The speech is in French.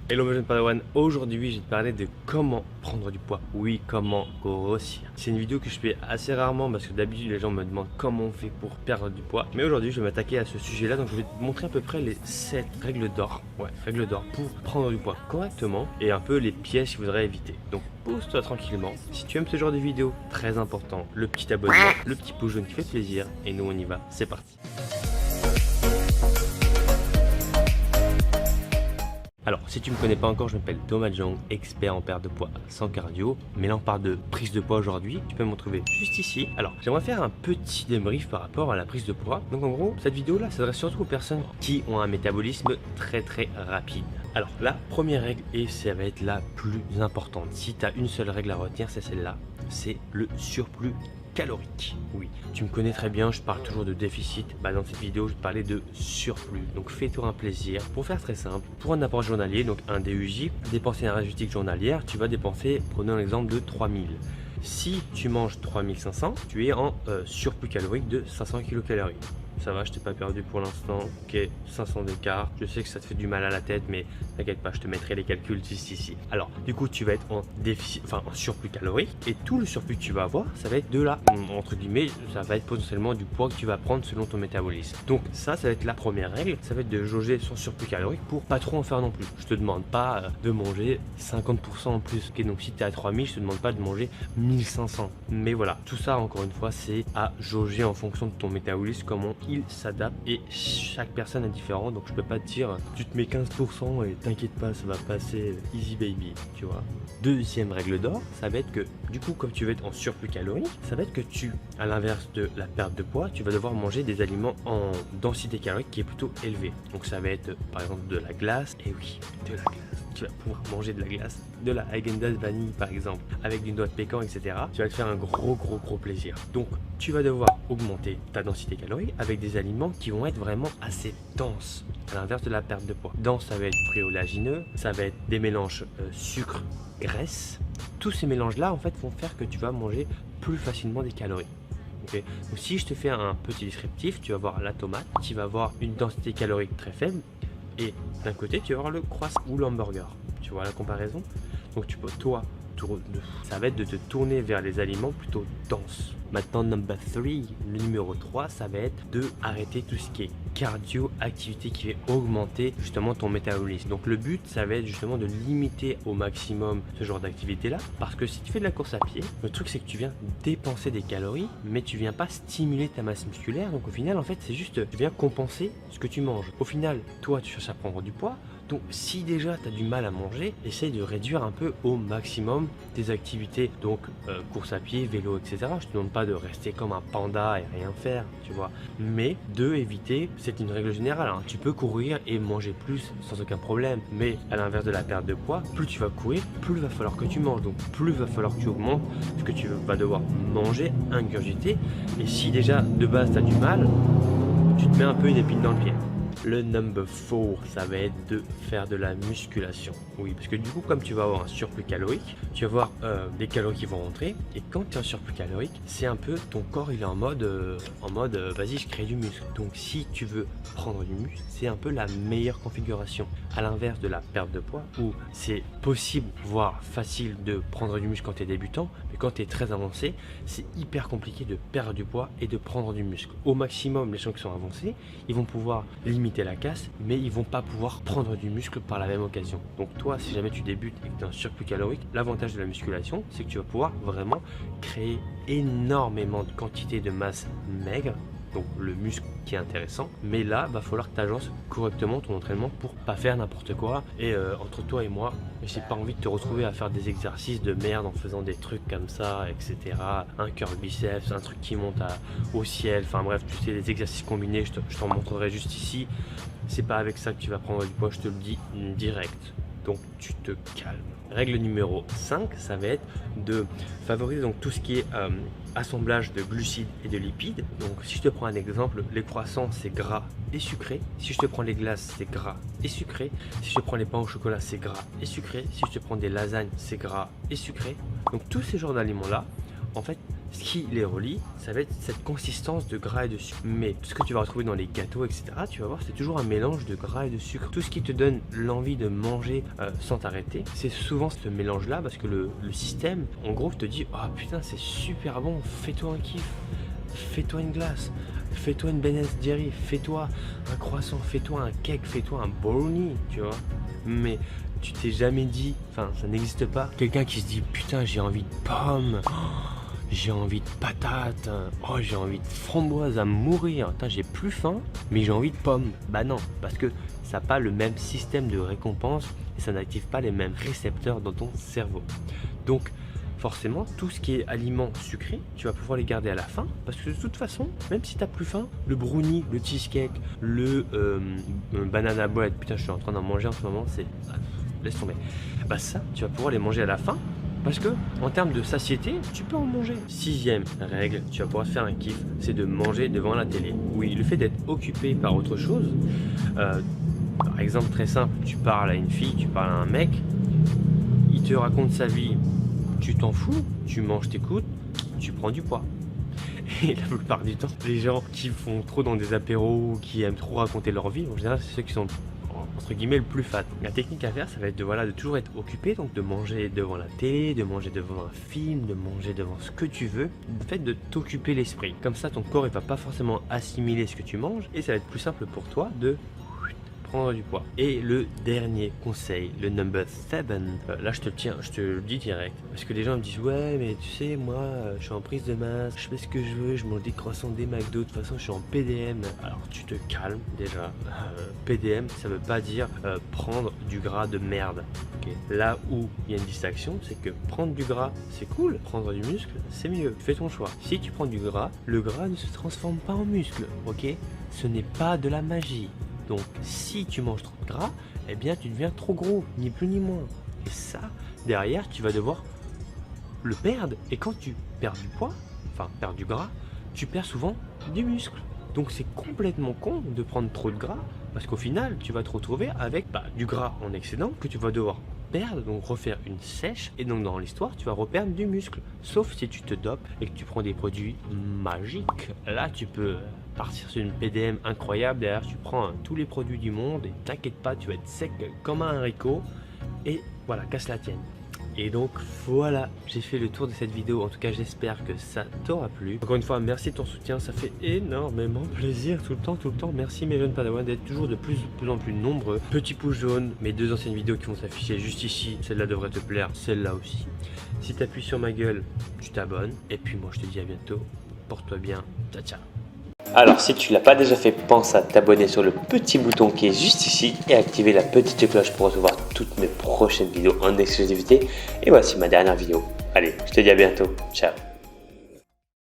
Hello mes jeunes Padawan, aujourd'hui je vais te parler de comment prendre du poids, oui comment grossir. C'est une vidéo que je fais assez rarement parce que d'habitude les gens me demandent comment on fait pour perdre du poids. Mais aujourd'hui je vais m'attaquer à ce sujet là, donc je vais te montrer à peu près les 7 règles d'or. Ouais, règles d'or pour prendre du poids correctement et un peu les pièges qu'il faudrait éviter. Donc pose-toi tranquillement. Si tu aimes ce genre de vidéo, très important, le petit abonnement, le petit pouce jaune qui fait plaisir et nous on y va, c'est parti. Alors, si tu ne me connais pas encore, je m'appelle Thomas Jong, expert en perte de poids sans cardio. Mais là, on parle de prise de poids aujourd'hui. Tu peux me retrouver juste ici. Alors, j'aimerais faire un petit débrief par rapport à la prise de poids. Donc, en gros, cette vidéo-là s'adresse surtout aux personnes qui ont un métabolisme très rapide. Alors, la première règle, et ça va être la plus importante. Si tu as une seule règle à retenir, c'est celle-là. C'est le surplus calorique. Oui, tu me connais très bien, je parle toujours de déficit. Dans cette vidéo, je vais te parler de surplus. Donc fais-toi un plaisir. Pour faire très simple, pour un apport journalier, donc un DUJ, dépenser un résultat journalière, tu vas dépenser, prenons l'exemple de 3000. Si tu manges 3500, tu es en surplus calorique de 500 kcal. Ça va, je t'ai pas perdu pour l'instant. Ok, 500 d'écart. Je sais que ça te fait du mal à la tête, mais t'inquiète pas, je te mettrai les calculs juste ici. Alors, du coup, tu vas être en déficit, enfin en surplus calorique, et tout le surplus que tu vas avoir, ça va être de la, entre guillemets, ça va être potentiellement du poids que tu vas prendre selon ton métabolisme. Donc ça va être la première règle. Ça va être de jauger son surplus calorique pour pas trop en faire non plus. Je te demande pas de manger 50% en plus. Ok, donc si tu es à 3000, je te demande pas de manger 1500. Mais voilà, tout ça, encore une fois, c'est à jauger en fonction de ton métabolisme, comment il s'adapte, et chaque personne est différente. Donc je peux pas te dire tu te mets 15% et t'inquiète pas, ça va passer easy baby, tu vois. Deuxième règle d'or, ça va être que du coup, comme tu vas être en surplus calorique, ça va être que tu, à l'inverse de la perte de poids, tu vas devoir manger des aliments en densité calorique qui est plutôt élevée. Donc ça va être par exemple de la glace, et oui, de la glace. Tu vas pouvoir manger de la glace, de la Häagen-Dazs vanille par exemple, avec du noix de pécan, etc. Tu vas te faire un gros plaisir. Donc tu vas devoir augmenter ta densité calorique avec des aliments qui vont être vraiment assez denses, à l'inverse de la perte de poids. Dense, ça va être fruits oléagineux, ça va être des mélanges sucre, graisse. Tous ces mélanges là en fait vont faire que tu vas manger plus facilement des calories. Okay. Donc si je te fais un petit descriptif, tu vas voir la tomate, tu vas avoir une densité calorique très faible, et d'un côté tu vas avoir le croissant ou l'hamburger. Tu vois la comparaison? Donc tu peux, toi, ça va être de te tourner vers les aliments plutôt denses. Maintenant, number 3, le numéro 3, ça va être de arrêter tout ce qui est cardio, activité qui va augmenter justement ton métabolisme. Donc le but, ça va être justement de limiter au maximum ce genre d'activité là, parce que si tu fais de la course à pied, le truc c'est que tu viens dépenser des calories, mais tu viens pas stimuler ta masse musculaire. Donc au final, en fait, c'est juste, tu viens compenser ce que tu manges. Au final, toi, tu cherches à prendre du poids. Donc si déjà tu as du mal à manger, essaye de réduire un peu au maximum tes activités. Donc course à pied, vélo, etc. Je te demande pas de rester comme un panda et rien faire, tu vois. Mais de éviter, c'est une règle générale, hein. Tu peux courir et manger plus sans aucun problème. Mais à l'inverse de la perte de poids, plus tu vas courir, plus il va falloir que tu manges. Donc plus il va falloir que tu augmentes ce que tu vas devoir manger, ingurgiter. Et si déjà de base tu as du mal, tu te mets un peu une épine dans le pied. Le number 4, ça va être de faire de la musculation. Oui, parce que du coup, comme tu vas avoir un surplus calorique, tu vas avoir des calories qui vont rentrer. Et quand tu as un surplus calorique, c'est un peu ton corps, il est en mode vas-y, je crée du muscle. Donc si tu veux prendre du muscle, c'est un peu la meilleure configuration. À l'inverse de la perte de poids, où c'est possible, voire facile de prendre du muscle quand tu es débutant, mais quand tu es très avancé, c'est hyper compliqué de perdre du poids et de prendre du muscle. Au maximum, les gens qui sont avancés, ils vont pouvoir limiter la casse, mais ils vont pas pouvoir prendre du muscle par la même occasion. Donc toi, si jamais tu débutes et que tu as un surplus calorique, l'avantage de la musculation, c'est que tu vas pouvoir vraiment créer énormément de quantité de masse maigre, donc le muscle qui est intéressant. Mais là, va falloir que tu agences correctement ton entraînement pour pas faire n'importe quoi. Et entre toi et moi, j'ai pas envie de te retrouver à faire des exercices de merde en faisant des trucs comme ça, etc. Un curl biceps, un truc qui monte au ciel, enfin bref, tu sais, les exercices combinés, je t'en montrerai juste ici. C'est pas avec ça que tu vas prendre du poids, je te le dis direct. Donc tu te calmes. Règle numéro 5, ça va être de favoriser donc tout ce qui est assemblage de glucides et de lipides. Donc si je te prends un exemple, les croissants c'est gras et sucré. Si je te prends les glaces, c'est gras et sucré. Si je te prends les pains au chocolat, c'est gras et sucré. Si je te prends des lasagnes, c'est gras et sucré. Donc tous ces genres d'aliments là, en fait, ce qui les relie, ça va être cette consistance de gras et de sucre. Mais tout ce que tu vas retrouver dans les gâteaux, etc., tu vas voir, c'est toujours un mélange de gras et de sucre. Tout ce qui te donne l'envie de manger sans t'arrêter, c'est souvent ce mélange-là, parce que le système, en gros, te dit, ah putain, c'est super bon, fais-toi un kiff, fais-toi une glace, fais-toi une Ben Jerry, fais-toi un croissant, fais-toi un cake, fais-toi un brownie, tu vois. Mais tu t'es jamais dit, enfin ça n'existe pas, quelqu'un qui se dit putain j'ai envie de pommes, oh, j'ai envie de patates, oh j'ai envie de framboises à mourir, putain j'ai plus faim mais j'ai envie de pommes. Bah non, parce que ça n'a pas le même système de récompense et ça n'active pas les mêmes récepteurs dans ton cerveau. Donc forcément, tout ce qui est aliments sucrés, tu vas pouvoir les garder à la fin parce que de toute façon, même si tu n'as plus faim, le brownie, le cheesecake, le banana bread, putain je suis en train d'en manger en ce moment, c'est... laisse tomber. Bah ça, tu vas pouvoir les manger à la fin parce que en termes de satiété, tu peux en manger. 6e règle, tu vas pouvoir te faire un kiff, c'est de manger devant la télé. Oui, le fait d'être occupé par autre chose, par exemple très simple, tu parles à une fille, tu parles à un mec, il te raconte sa vie, tu t'en fous, tu manges, t'écoutes, tu prends du poids. Et la plupart du temps, les gens qui font trop dans des apéros ou qui aiment trop raconter leur vie, en général, c'est ceux qui sont entre guillemets le plus fat. La technique à faire, ça va être de toujours être occupé, donc de manger devant la télé, de manger devant un film, de manger devant ce que tu veux, le fait de t'occuper l'esprit. Comme ça, ton corps il va pas forcément assimiler ce que tu manges et ça va être plus simple pour toi de prendre du poids. Et le dernier conseil, le number 7, là je te le dis direct, parce que les gens me disent ouais mais tu sais moi je suis en prise de masse, je fais ce que je veux, je mange des croissants, des McDo, de toute façon je suis en PDM. Alors tu te calmes déjà, PDM ça veut pas dire prendre du gras de merde, okay. Là où il y a une distinction, c'est que prendre du gras c'est cool, prendre du muscle c'est mieux, fais ton choix. Si tu prends du gras, le gras ne se transforme pas en muscle, ok, ce n'est pas de la magie. Donc si tu manges trop de gras, eh bien tu deviens trop gros, ni plus ni moins. Et ça, derrière, tu vas devoir le perdre. Et quand tu perds du poids, enfin perdre du gras, tu perds souvent du muscle. Donc c'est complètement con de prendre trop de gras, parce qu'au final, tu vas te retrouver avec du gras en excédent que tu vas devoir perdre, donc refaire une sèche, et donc dans l'histoire, tu vas reperdre du muscle. Sauf si tu te dopes et que tu prends des produits magiques. Là, tu peux partir sur une PDM incroyable, derrière tu prends tous les produits du monde et t'inquiète pas, tu vas être sec comme un haricot et voilà, casse la tienne. Et donc voilà, j'ai fait le tour de cette vidéo, en tout cas j'espère que ça t'aura plu. Encore une fois, merci de ton soutien, ça fait énormément plaisir tout le temps. Merci mes jeunes padawans d'être toujours de plus en plus nombreux. Petit pouce jaune, mes 2 anciennes vidéos qui vont s'afficher juste ici, celle-là devrait te plaire, celle-là aussi. Si tu appuies sur ma gueule, tu t'abonnes. Et puis moi je te dis à bientôt, porte-toi bien, ciao ciao. Alors si tu ne l'as pas déjà fait, pense à t'abonner sur le petit bouton qui est juste ici et activer la petite cloche pour recevoir toutes mes prochaines vidéos en exclusivité. Et voici ma dernière vidéo. Allez, je te dis à bientôt, ciao.